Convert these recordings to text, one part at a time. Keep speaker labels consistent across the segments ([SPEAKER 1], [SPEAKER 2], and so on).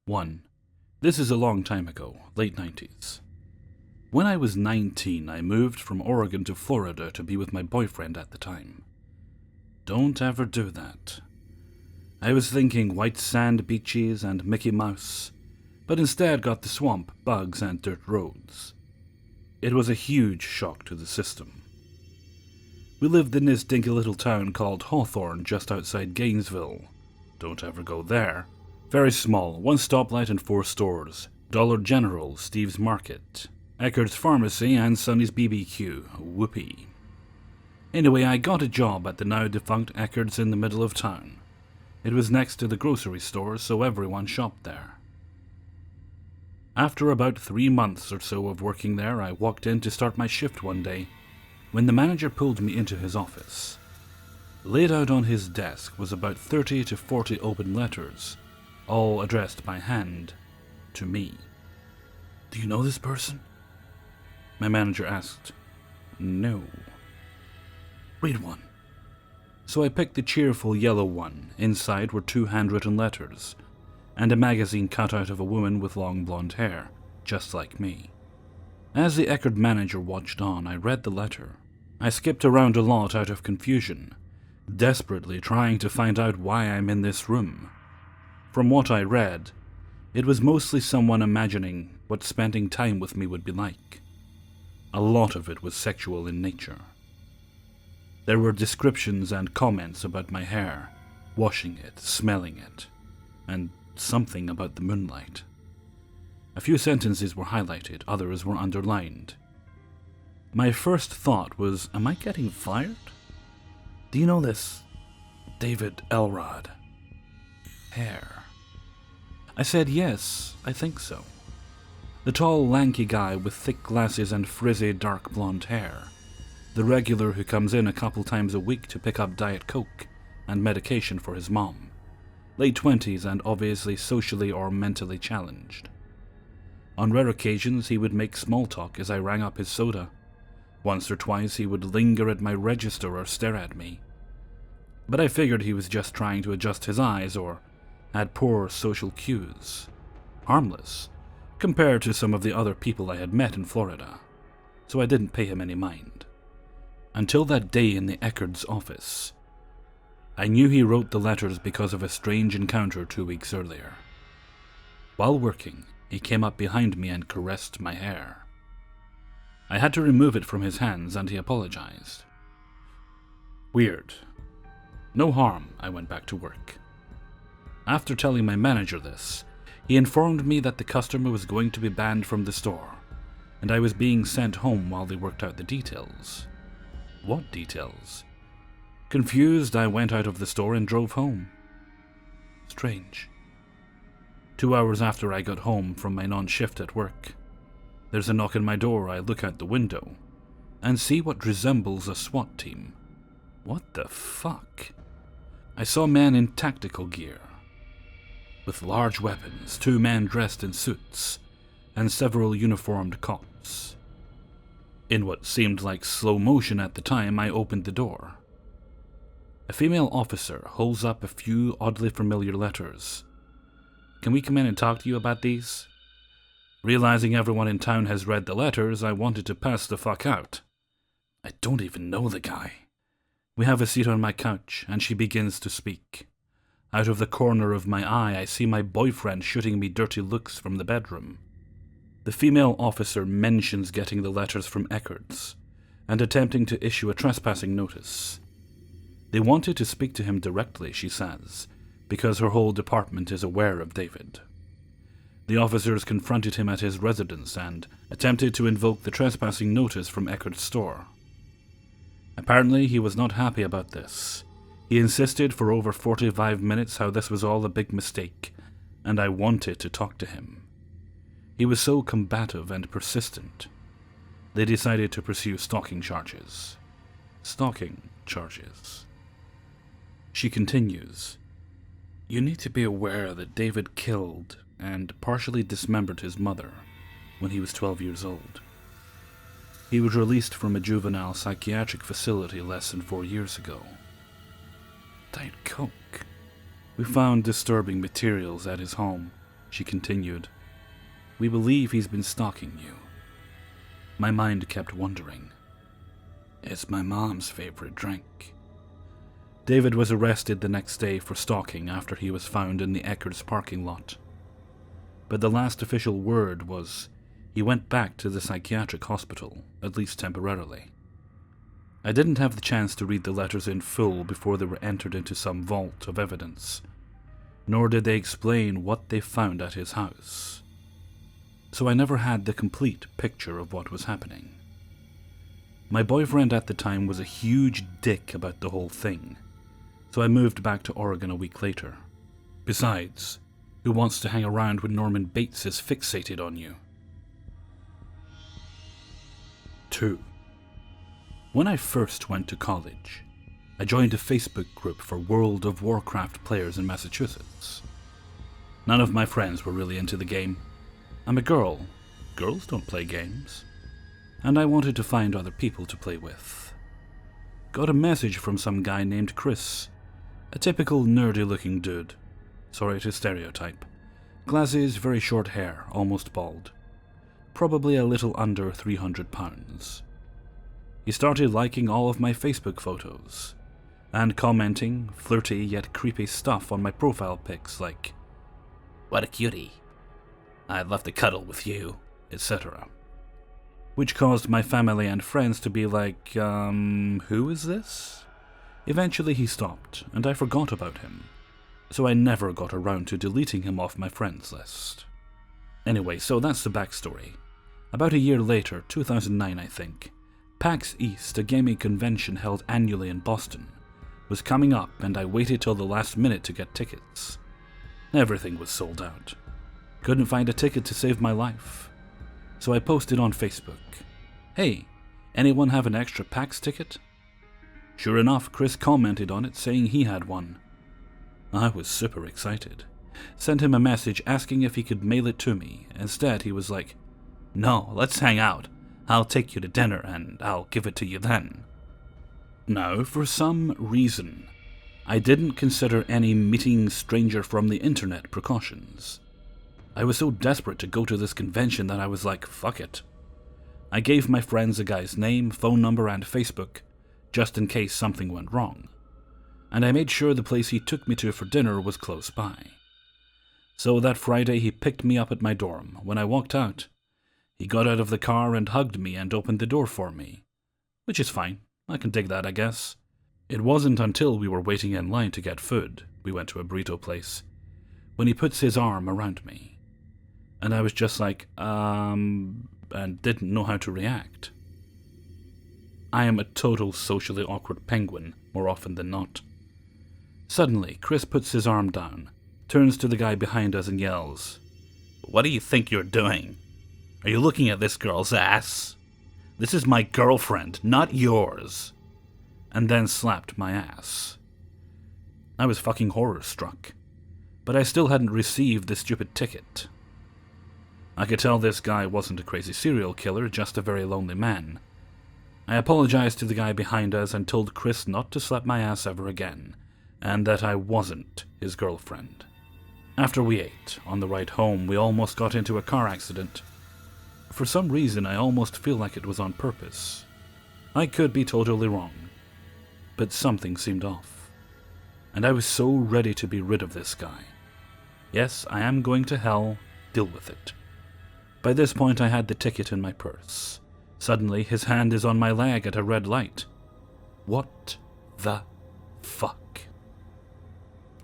[SPEAKER 1] 1. This is a long time ago, late 90s. When I was 19, I moved from Oregon to Florida to be with my boyfriend at the time. Don't ever do that. I was thinking white sand beaches and Mickey Mouse, but instead got the swamp, bugs, and dirt roads. It was a huge shock to the system. We lived in this dinky little town called Hawthorne just outside Gainesville. Don't ever go there. Very small, 1 stoplight and 4 stores. Dollar General, Steve's Market, Eckerd's Pharmacy, and Sonny's BBQ. Whoopee. Anyway, I got a job at the now defunct Eckerd's in the middle of town. It was next to the grocery store, so everyone shopped there. After about 3 months or so of working there, I walked in to start my shift one day, when the manager pulled me into his office. Laid out on his desk was about 30 to 40 open letters, all addressed by hand to me. "Do you know this person?" My manager asked. "No." "Read one." So I picked the cheerful yellow one. Inside were 2 handwritten letters, and a magazine cut out of a woman with long blonde hair, just like me. As the Eckerd manager watched on, I read the letter. I skipped around a lot out of confusion, desperately trying to find out why I'm in this room. From what I read, it was mostly someone imagining what spending time with me would be like. A lot of it was sexual in nature. There were descriptions and comments about my hair, washing it, smelling it, and something about the moonlight. A few sentences were highlighted, others were underlined. My first thought was, am I getting fired? "Do you know this David Elrod? Hair?" I said yes, I think so. The tall, lanky guy with thick glasses and frizzy, dark blonde hair. The regular who comes in a couple times a week to pick up Diet Coke and medication for his mom. Late 20s and obviously socially or mentally challenged. On rare occasions he would make small talk as I rang up his soda. Once or twice he would linger at my register or stare at me. But I figured he was just trying to adjust his eyes or had poor social cues. Harmless, compared to some of the other people I had met in Florida, so I didn't pay him any mind. Until that day in the Eckerd's office. I knew he wrote the letters because of a strange encounter 2 weeks earlier. While working, he came up behind me and caressed my hair. I had to remove it from his hands and he apologized. Weird. No harm, I went back to work. After telling my manager this, he informed me that the customer was going to be banned from the store, and I was being sent home while they worked out the details. What details? Confused, I went out of the store and drove home. Strange. 2 hours after I got home from my non-shift at work, there's a knock on my door. I look out the window and see what resembles a SWAT team. What the fuck? I saw men in tactical gear, with large weapons, 2 men dressed in suits, and several uniformed cops. In what seemed like slow motion at the time, I opened the door. A female officer holds up a few oddly familiar letters. "Can we come in and talk to you about these?" Realizing everyone in town has read the letters, I wanted to pass the fuck out. I don't even know the guy. We have a seat on my couch, and she begins to speak. Out of the corner of my eye, I see my boyfriend shooting me dirty looks from the bedroom. The female officer mentions getting the letters from Eckerd's and attempting to issue a trespassing notice. They wanted to speak to him directly, she says, because her whole department is aware of David. The officers confronted him at his residence and attempted to invoke the trespassing notice from Eckerd's store. Apparently, he was not happy about this. He insisted for over 45 minutes how this was all a big mistake, and I wanted to talk to him. He was so combative and persistent. They decided to pursue stalking charges. Stalking charges. She continues, "You need to be aware that David killed and partially dismembered his mother when he was 12 years old. He was released from a juvenile psychiatric facility less than 4 years ago. Diet Coke. We found disturbing materials at his home, she continued. "We believe he's been stalking you." My mind kept wondering. It's my mom's favorite drink. David was arrested the next day for stalking after he was found in the Eckerd's parking lot. But the last official word was he went back to the psychiatric hospital, at least temporarily. I didn't have the chance to read the letters in full before they were entered into some vault of evidence, nor did they explain what they found at his house. So I never had the complete picture of what was happening. My boyfriend at the time was a huge dick about the whole thing, so I moved back to Oregon a week later. Besides, who wants to hang around when Norman Bates is fixated on you? 2. When I first went to college, I joined a Facebook group for World of Warcraft players in Massachusetts. None of my friends were really into the game. I'm a girl. Girls don't play games. And I wanted to find other people to play with. Got a message from some guy named Chris, a typical nerdy-looking dude. Sorry to stereotype. Glasses, very short hair, almost bald. Probably a little under 300 pounds. He started liking all of my Facebook photos, and commenting flirty yet creepy stuff on my profile pics like, "What a cutie. I'd love to cuddle with you," etc. Which caused my family and friends to be like, who is this? Eventually he stopped, and I forgot about him, so I never got around to deleting him off my friends list. Anyway, so that's the backstory. About a year later, 2009 I think, PAX East, a gaming convention held annually in Boston, was coming up, and I waited till the last minute to get tickets. Everything was sold out. Couldn't find a ticket to save my life. So I posted on Facebook, "Hey, anyone have an extra PAX ticket?" Sure enough, Chris commented on it saying he had one. I was super excited. Sent him a message asking if he could mail it to me. Instead, he was like, "No, let's hang out. I'll take you to dinner and I'll give it to you then." Now, for some reason, I didn't consider any meeting stranger from the internet precautions. I was so desperate to go to this convention that I was like, fuck it. I gave my friends a guy's name, phone number, and Facebook, just in case something went wrong. And I made sure the place he took me to for dinner was close by. So that Friday he picked me up at my dorm. When I walked out, he got out of the car and hugged me and opened the door for me. Which is fine. I can dig that, I guess. It wasn't until we were waiting in line to get food, we went to a burrito place, when he puts his arm around me. And I was just like, and didn't know how to react. I am a total socially awkward penguin, more often than not. Suddenly, Chris puts his arm down, turns to the guy behind us and yells, "What do you think you're doing? Are you looking at this girl's ass? This is my girlfriend, not yours." And then slapped my ass. I was fucking horror-struck, but I still hadn't received the stupid ticket. I could tell this guy wasn't a crazy serial killer, just a very lonely man. I apologized to the guy behind us and told Chris not to slap my ass ever again, and that I wasn't his girlfriend. After we ate, on the ride home, we almost got into a car accident. For some reason, I almost feel like it was on purpose. I could be totally wrong, but something seemed off. And I was so ready to be rid of this guy. Yes, I am going to hell, deal with it. By this point, I had the ticket in my purse. Suddenly, his hand is on my leg at a red light. What the fuck?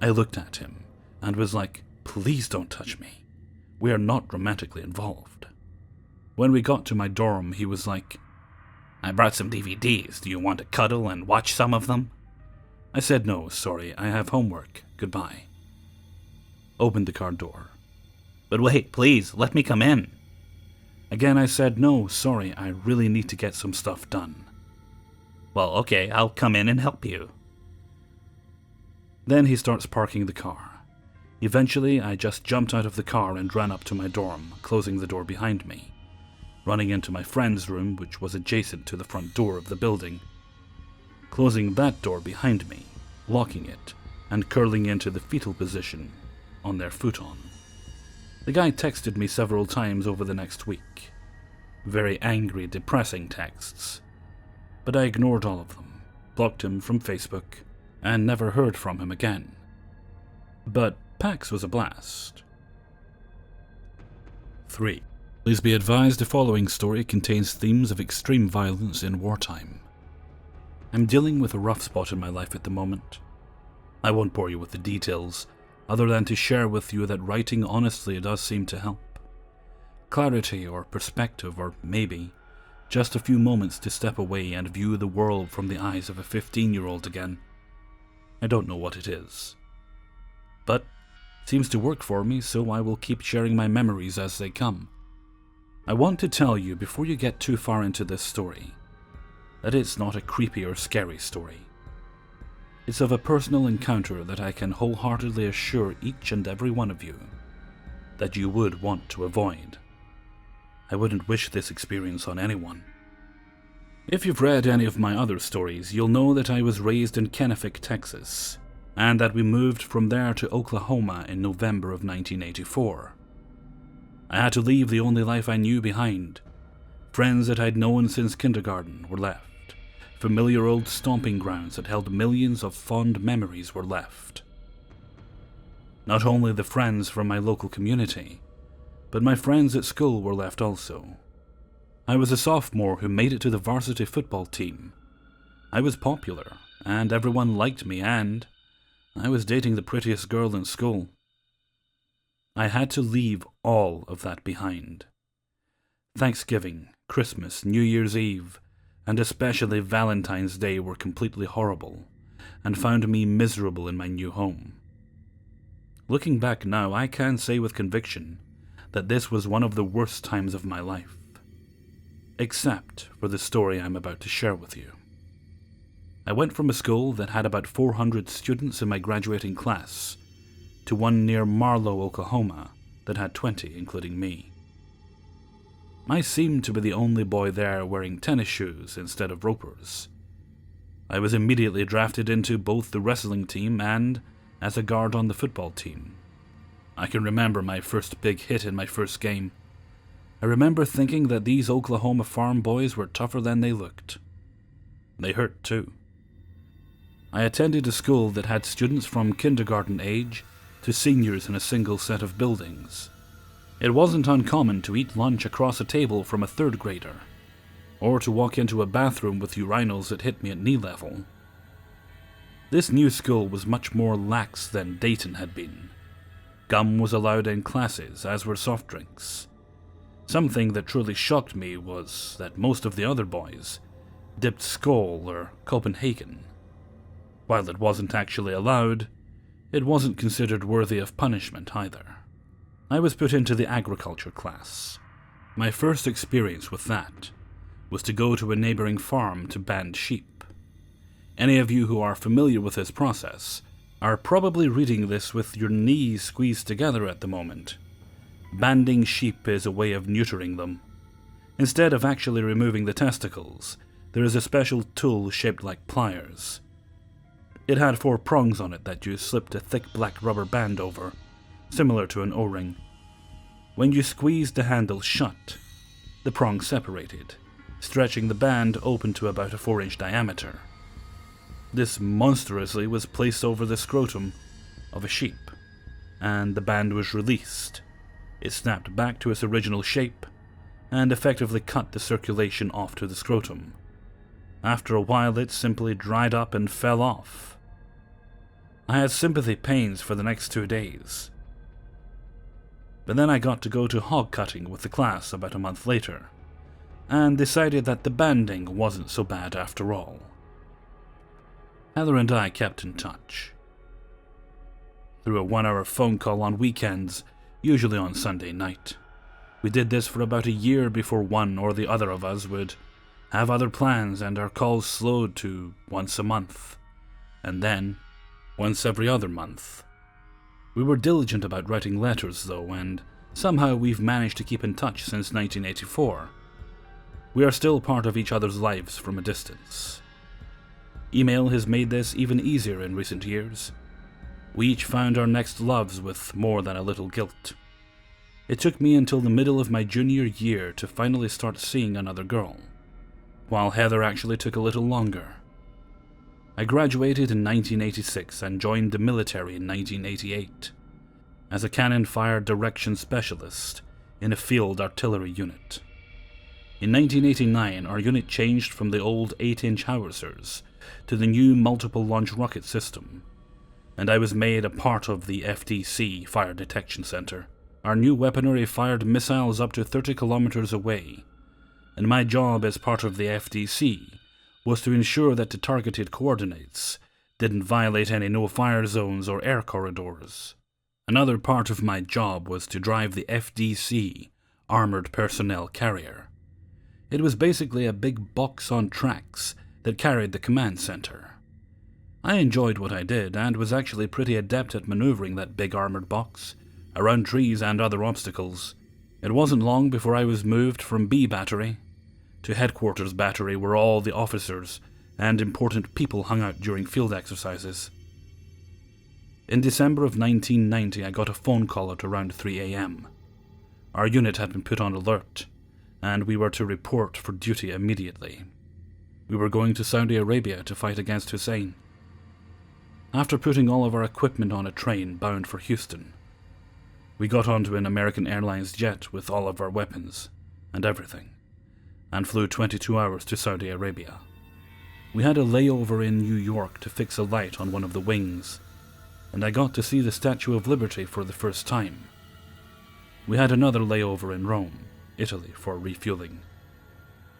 [SPEAKER 1] I looked at him and was like, "Please don't touch me. We are not romantically involved." When we got to my dorm, he was like, "I brought some DVDs. Do you want to cuddle and watch some of them?" I said, "No, sorry, I have homework. Goodbye." Opened the car door. "But wait, please, let me come in." Again, I said, "No, sorry, I really need to get some stuff done." "Well, okay, I'll come in and help you." Then he starts parking the car. Eventually, I just jumped out of the car and ran up to my dorm, closing the door behind me, running into my friend's room, which was adjacent to the front door of the building, closing that door behind me, locking it, and curling into the fetal position on their futon. The guy texted me several times over the next week. Very angry, depressing texts. But I ignored all of them, blocked him from Facebook, and never heard from him again. But PAX was a blast. 3. Please be advised the following story contains themes of extreme violence in wartime. I'm dealing with a rough spot in my life at the moment. I won't bore you with the details, other than to share with you that writing honestly does seem to help. Clarity or perspective, or maybe just a few moments to step away and view the world from the eyes of a 15-year-old again. I don't know what it is. But it seems to work for me, so I will keep sharing my memories as they come. I want to tell you before you get too far into this story that it's not a creepy or scary story. It's of a personal encounter that I can wholeheartedly assure each and every one of you that you would want to avoid. I wouldn't wish this experience on anyone. If you've read any of my other stories, you'll know that I was raised in Kennewick, Texas, and that we moved from there to Oklahoma in November of 1984. I had to leave the only life I knew behind. Friends that I'd known since kindergarten were left. Familiar old stomping grounds that held millions of fond memories were left. Not only the friends from my local community, but my friends at school were left also. I was a sophomore who made it to the varsity football team. I was popular, and everyone liked me, and I was dating the prettiest girl in school. I had to leave all of that behind. Thanksgiving, Christmas, New Year's Eve, and especially Valentine's Day were completely horrible, and found me miserable in my new home. Looking back now, I can say with conviction that this was one of the worst times of my life. Except for the story I'm about to share with you. I went from a school that had about 400 students in my graduating class to one near Marlow, Oklahoma that had 20, including me. I seemed to be the only boy there wearing tennis shoes instead of ropers. I was immediately drafted into both the wrestling team and as a guard on the football team. I can remember my first big hit in my first game. I remember thinking that these Oklahoma farm boys were tougher than they looked. They hurt too. I attended a school that had students from kindergarten age to seniors in a single set of buildings. It wasn't uncommon to eat lunch across a table from a third grader, or to walk into a bathroom with urinals that hit me at knee level. This new school was much more lax than Dayton had been. Gum was allowed in classes, as were soft drinks. Something that truly shocked me was that most of the other boys dipped Skol or Copenhagen. While it wasn't actually allowed, it wasn't considered worthy of punishment either. I was put into the agriculture class. My first experience with that was to go to a neighboring farm to band sheep. Any of you who are familiar with this process are probably reading this with your knees squeezed together at the moment. Banding sheep is a way of neutering them. Instead of actually removing the testicles, there is a special tool shaped like pliers. It had 4 prongs on it that you slipped a thick black rubber band over, similar to an O-ring. When you squeezed the handle shut, the prongs separated, stretching the band open to about a 4-inch diameter. This monstrously was placed over the scrotum of a sheep, and the band was released. It snapped back to its original shape, and effectively cut the circulation off to the scrotum. After a while, it simply dried up and fell off. I had sympathy pains for the next 2 days. But then I got to go to hog cutting with the class about a month later, and decided that the banding wasn't so bad after all. Heather and I kept in touch. Through a 1-hour phone call on weekends, usually on Sunday night. We did this for about a year before one or the other of us would have other plans, and our calls slowed to once a month, and then once every other month. We were diligent about writing letters though, and somehow we've managed to keep in touch since 1984. We are still part of each other's lives from a distance. Email has made this even easier in recent years. We each found our next loves with more than a little guilt. It took me until the middle of my junior year to finally start seeing another girl, while Heather actually took a little longer. I graduated in 1986 and joined the military in 1988 as a cannon fire direction specialist in a field artillery unit. In 1989, our unit changed from the old 8-inch howitzers to the new multiple launch rocket system, and I was made a part of the FDC Fire Detection Center. Our new weaponry fired missiles up to 30 kilometers away, and my job as part of the FDC was to ensure that the targeted coordinates didn't violate any no-fire zones or air corridors. Another part of my job was to drive the FDC Armored Personnel Carrier. It was basically a big box on tracks that carried the command center. I enjoyed what I did and was actually pretty adept at maneuvering that big armored box around trees and other obstacles. It wasn't long before I was moved from B Battery to Headquarters Battery, where all the officers and important people hung out during field exercises. In December of 1990, I got a phone call at around 3 a.m. Our unit had been put on alert, and we were to report for duty immediately. We were going to Saudi Arabia to fight against Hussein. After putting all of our equipment on a train bound for Houston, we got onto an American Airlines jet with all of our weapons and everything, and flew 22 hours to Saudi Arabia. We had a layover in New York to fix a light on one of the wings, and I got to see the Statue of Liberty for the first time. We had another layover in Rome, Italy, for refueling.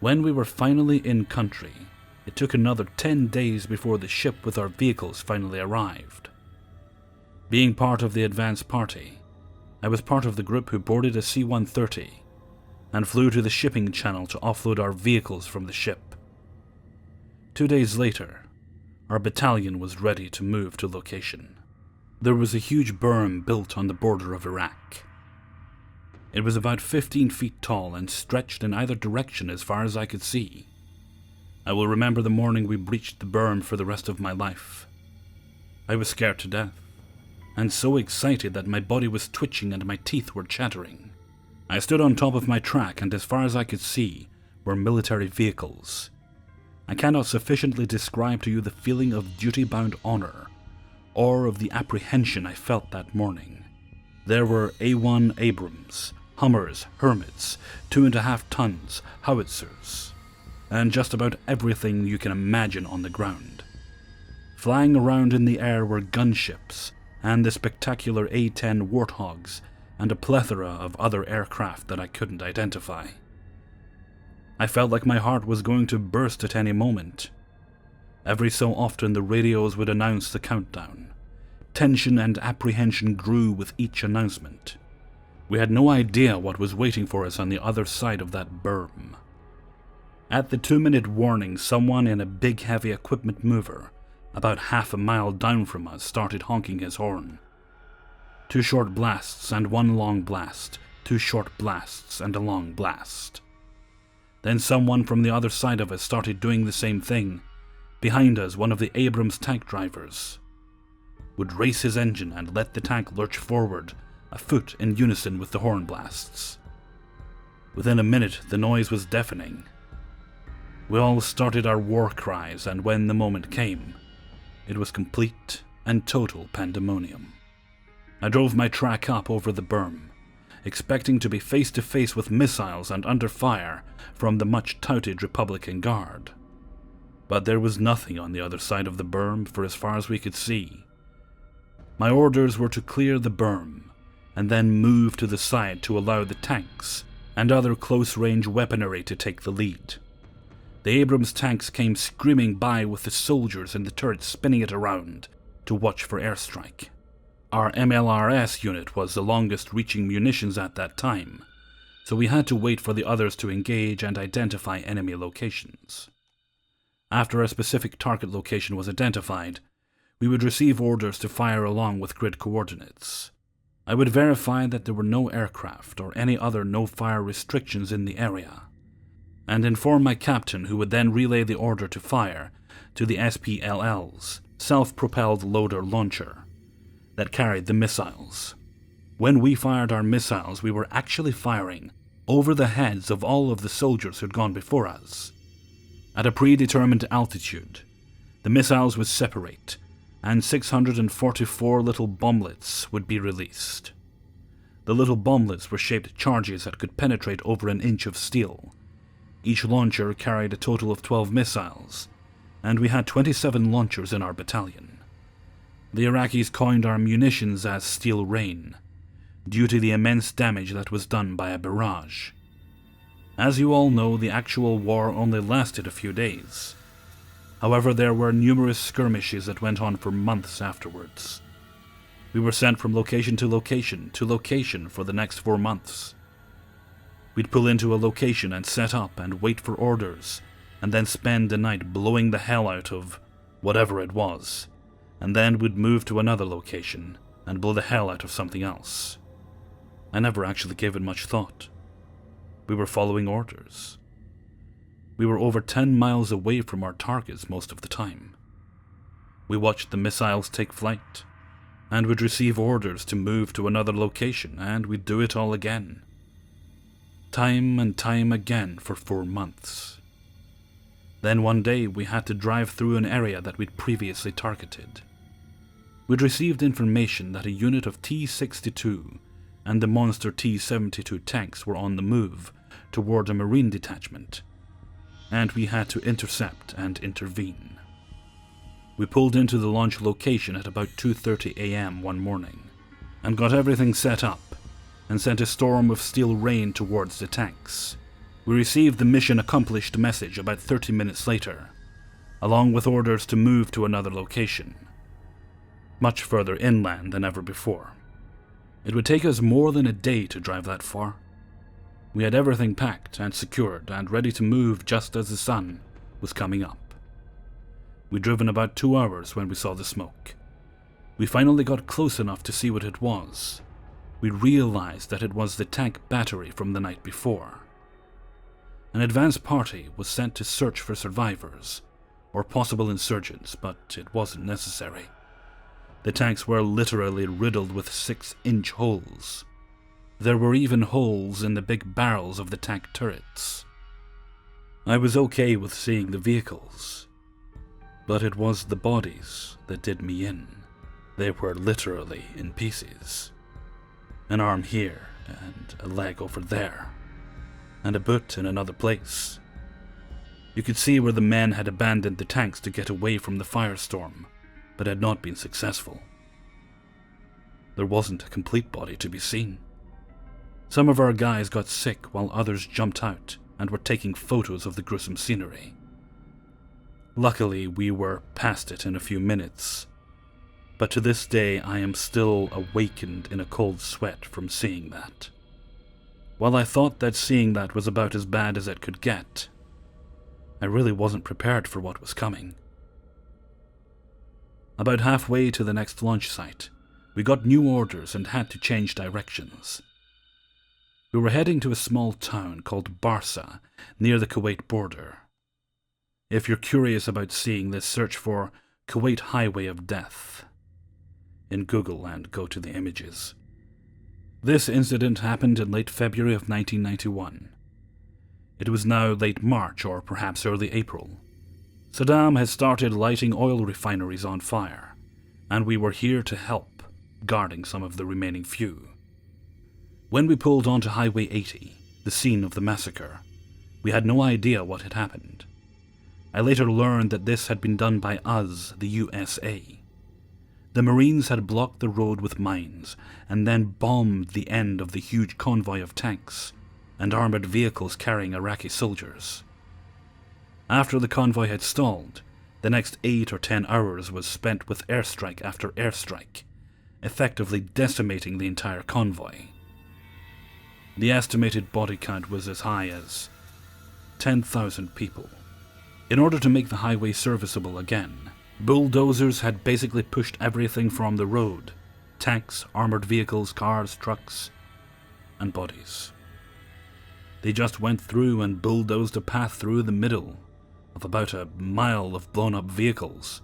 [SPEAKER 1] When we were finally in country, it took another 10 days before the ship with our vehicles finally arrived. Being part of the advance party, I was part of the group who boarded a C-130 and flew to the shipping channel to offload our vehicles from the ship. 2 days later, our battalion was ready to move to location. There was a huge berm built on the border of Iraq. It was about 15 feet tall and stretched in either direction as far as I could see. I will remember the morning we breached the berm for the rest of my life. I was scared to death, and so excited that my body was twitching and my teeth were chattering. I stood on top of my track, and as far as I could see were military vehicles. I cannot sufficiently describe to you the feeling of duty-bound honor, or of the apprehension I felt that morning. There were A-1 Abrams, Hummers, Hermits, 2.5 tons, howitzers, and just about everything you can imagine on the ground. Flying around in the air were gunships, and the spectacular A-10 Warthogs, and a plethora of other aircraft that I couldn't identify. I felt like my heart was going to burst at any moment. Every so often the radios would announce the countdown. Tension and apprehension grew with each announcement. We had no idea what was waiting for us on the other side of that berm. At the 2-minute warning, someone in a big heavy equipment mover, about half a mile down from us, started honking his horn. 2 short blasts and 1 long blast, 2 short blasts and a long blast. Then someone from the other side of us started doing the same thing. Behind us, one of the Abrams tank drivers would race his engine and let the tank lurch forward, a foot in unison with the horn blasts. Within a minute, the noise was deafening. We all started our war cries, and when the moment came, it was complete and total pandemonium. I drove my track up over the berm, expecting to be face to face with missiles and under fire from the much-touted Republican Guard. But there was nothing on the other side of the berm for as far as we could see. My orders were to clear the berm, and then move to the side to allow the tanks and other close-range weaponry to take the lead. The Abrams tanks came screaming by with the soldiers in the turrets spinning it around to watch for airstrike. Our MLRS unit was the longest-reaching munitions at that time, so we had to wait for the others to engage and identify enemy locations. After a specific target location was identified, we would receive orders to fire along with grid coordinates. I would verify that there were no aircraft or any other no-fire restrictions in the area, and inform my captain, who would then relay the order to fire to the SPLL's self-propelled loader launcher that carried the missiles. When we fired our missiles, we were actually firing over the heads of all of the soldiers who'd gone before us. At a predetermined altitude, the missiles would separate, and 644 little bomblets would be released. The little bomblets were shaped charges that could penetrate over an inch of steel. Each launcher carried a total of 12 missiles, and we had 27 launchers in our battalion. The Iraqis coined our munitions as steel rain, due to the immense damage that was done by a barrage. As you all know, the actual war only lasted a few days. However, there were numerous skirmishes that went on for months afterwards. We were sent from location to location for the next 4 months. We'd pull into a location and set up and wait for orders, and then spend the night blowing the hell out of whatever it was, and then we'd move to another location and blow the hell out of something else. I never actually gave it much thought. We were following orders. We were over 10 miles away from our targets most of the time. We watched the missiles take flight, and would receive orders to move to another location, and we'd do it all again. Time and time again for 4 months. Then one day we had to drive through an area that we'd previously targeted. We'd received information that a unit of T-62 and the monster T-72 tanks were on the move toward a marine detachment, and we had to intercept and intervene. We pulled into the launch location at about 2:30 a.m. one morning, and got everything set up, and sent a storm of steel rain towards the tanks. We received the mission accomplished message about 30 minutes later, along with orders to move to another location, much further inland than ever before. It would take us more than a day to drive that far. We had everything packed and secured and ready to move just as the sun was coming up. We'd driven about 2 hours when we saw the smoke. We finally got close enough to see what it was. We realized that it was the tank battery from the night before. An advance party was sent to search for survivors, or possible insurgents, but it wasn't necessary. The tanks were literally riddled with 6-inch holes. There were even holes in the big barrels of the tank turrets. I was okay with seeing the vehicles, but it was the bodies that did me in. They were literally in pieces. An arm here, and a leg over there, and a boot in another place. You could see where the men had abandoned the tanks to get away from the firestorm, but had not been successful. There wasn't a complete body to be seen. Some of our guys got sick while others jumped out and were taking photos of the gruesome scenery. Luckily, we were past it in a few minutes, but to this day I am still awakened in a cold sweat from seeing that. While I thought that seeing that was about as bad as it could get, I really wasn't prepared for what was coming. About halfway to the next launch site, we got new orders and had to change directions. We were heading to a small town called Barsa, near the Kuwait border. If you're curious about seeing this, search for Kuwait Highway of Death in Google and go to the images. This incident happened in late February of 1991. It was now late March or perhaps early April. Saddam had started lighting oil refineries on fire, and we were here to help, guarding some of the remaining few. When we pulled onto Highway 80, the scene of the massacre, we had no idea what had happened. I later learned that this had been done by us, the USA. The Marines had blocked the road with mines and then bombed the end of the huge convoy of tanks and armored vehicles carrying Iraqi soldiers. After the convoy had stalled, the next 8 or 10 hours was spent with airstrike after airstrike, effectively decimating the entire convoy. The estimated body count was as high as 10,000 people. In order to make the highway serviceable again, bulldozers had basically pushed everything from the road: tanks, armored vehicles, cars, trucks, and bodies. They just went through and bulldozed a path through the middle of about a mile of blown-up vehicles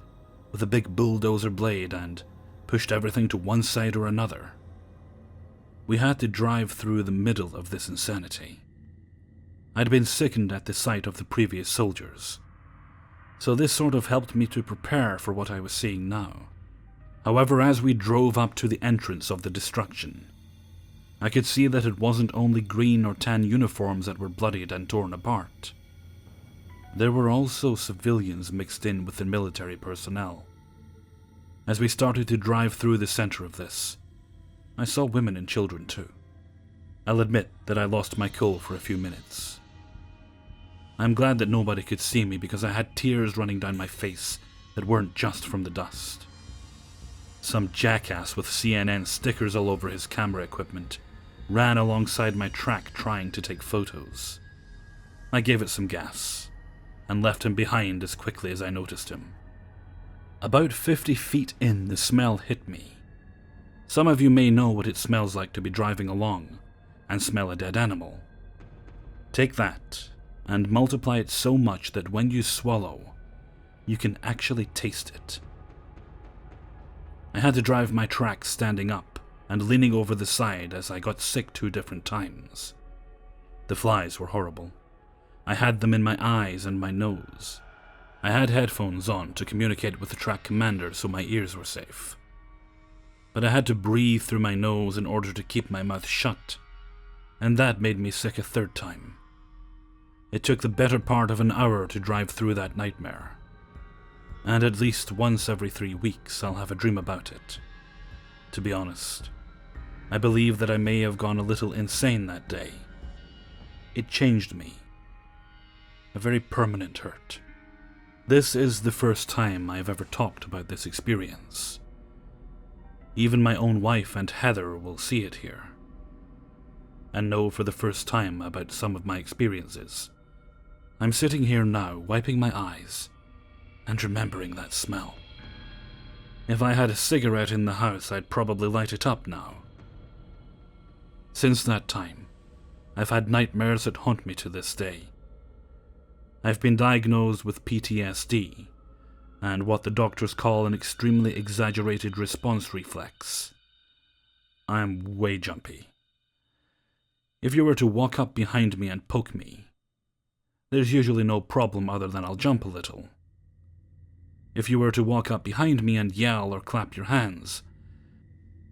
[SPEAKER 1] with a big bulldozer blade and pushed everything to one side or another. We had to drive through the middle of this insanity. I'd been sickened at the sight of the previous soldiers, so this sort of helped me to prepare for what I was seeing now. However, as we drove up to the entrance of the destruction, I could see that it wasn't only green or tan uniforms that were bloodied and torn apart. There were also civilians mixed in with the military personnel. As we started to drive through the center of this, I saw women and children too. I'll admit that I lost my cool for a few minutes. I'm glad that nobody could see me because I had tears running down my face that weren't just from the dust. Some jackass with CNN stickers all over his camera equipment ran alongside my track trying to take photos. I gave it some gas and left him behind as quickly as I noticed him. About 50 feet in, the smell hit me. Some of you may know what it smells like to be driving along and smell a dead animal. Take that and multiply it so much that when you swallow, you can actually taste it. I had to drive my track standing up and leaning over the side as I got sick 2 different times. The flies were horrible. I had them in my eyes and my nose. I had headphones on to communicate with the track commander so my ears were safe. But I had to breathe through my nose in order to keep my mouth shut, and that made me sick a 3rd time. It took the better part of an hour to drive through that nightmare, and at least once every 3 weeks I'll have a dream about it. To be honest, I believe that I may have gone a little insane that day. It changed me. A very permanent hurt. This is the first time I have ever talked about this experience. Even my own wife and Heather will see it here, and know for the first time about some of my experiences. I'm sitting here now, wiping my eyes, and remembering that smell. If I had a cigarette in the house, I'd probably light it up now. Since that time, I've had nightmares that haunt me to this day. I've been diagnosed with PTSD, and what the doctors call an extremely exaggerated response reflex. I'm way jumpy. If you were to walk up behind me and poke me, there's usually no problem other than I'll jump a little. If you were to walk up behind me and yell or clap your hands,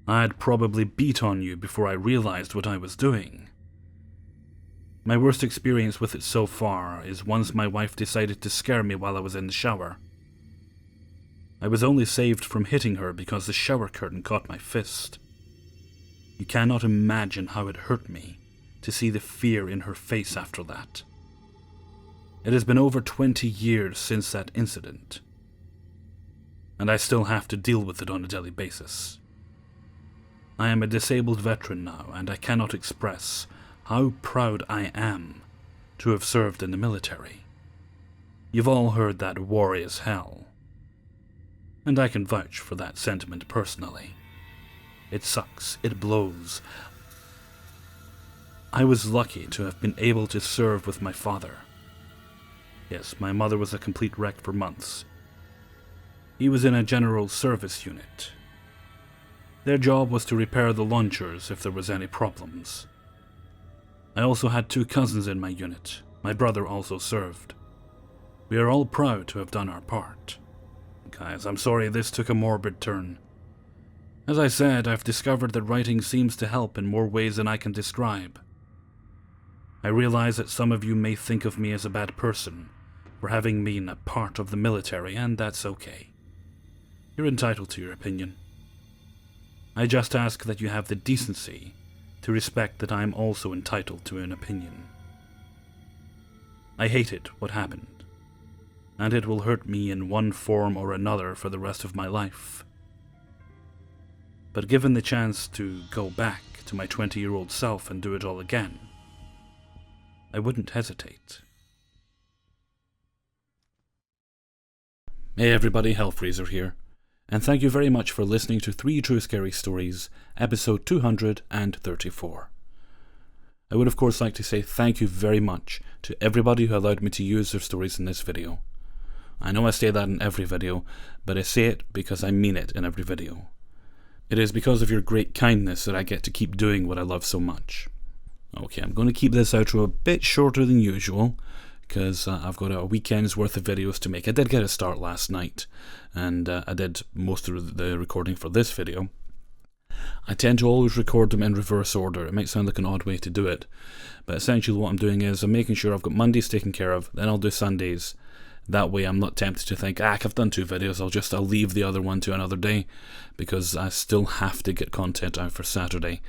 [SPEAKER 1] I'd probably beat on you before I realized what I was doing. My worst experience with it so far is once my wife decided to scare me while I was in the shower. I was only saved from hitting her because the shower curtain caught my fist. You cannot imagine how it hurt me to see the fear in her face after that. It has been over 20 years since that incident, and I still have to deal with it on a daily basis. I am a disabled veteran now, and I cannot express how proud I am to have served in the military. You've all heard that war is hell, and I can vouch for that sentiment personally. It sucks, it blows. I was lucky to have been able to serve with my father. Yes, my mother was a complete wreck for months. He was in a general service unit. Their job was to repair the launchers if there was any problems. I also had 2 cousins in my unit. My brother also served. We are all proud to have done our part. Guys, I'm sorry this took a morbid turn. As I said, I've discovered that writing seems to help in more ways than I can describe. I realize that some of you may think of me as a bad person for having been a part of the military, and that's okay. You're entitled to your opinion. I just ask that you have the decency to respect that I am also entitled to an opinion. I hated what happened, and it will hurt me in one form or another for the rest of my life. But given the chance to go back to my 20-year-old self and do it all again, I wouldn't hesitate. Hey everybody, Hellfreezer here, and thank you very much for listening to 3 True Scary Stories, episode 234. I would of course like to say thank you very much to everybody who allowed me to use their stories in this video. I know I say that in every video, but I say it because I mean it in every video. It is because of your great kindness that I get to keep doing what I love so much. Okay, I'm going to keep this outro a bit shorter than usual, because I've got a weekend's worth of videos to make. I did get a start last night, and I did most of the recording for this video. I tend to always record them in reverse order. It might sound like an odd way to do it, but essentially what I'm doing is I'm making sure I've got Mondays taken care of, then I'll do Sundays. That way I'm not tempted to think, I've done 2 videos, I'll leave the other one to another day, because I still have to get content out for Saturday.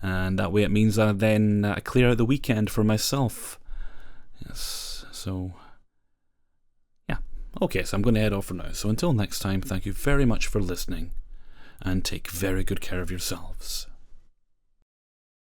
[SPEAKER 1] And that way it means I then clear out the weekend for myself. Yes, so yeah. Okay, so I'm going to head off for now. So until next time, thank you very much for listening, and take very good care of yourselves.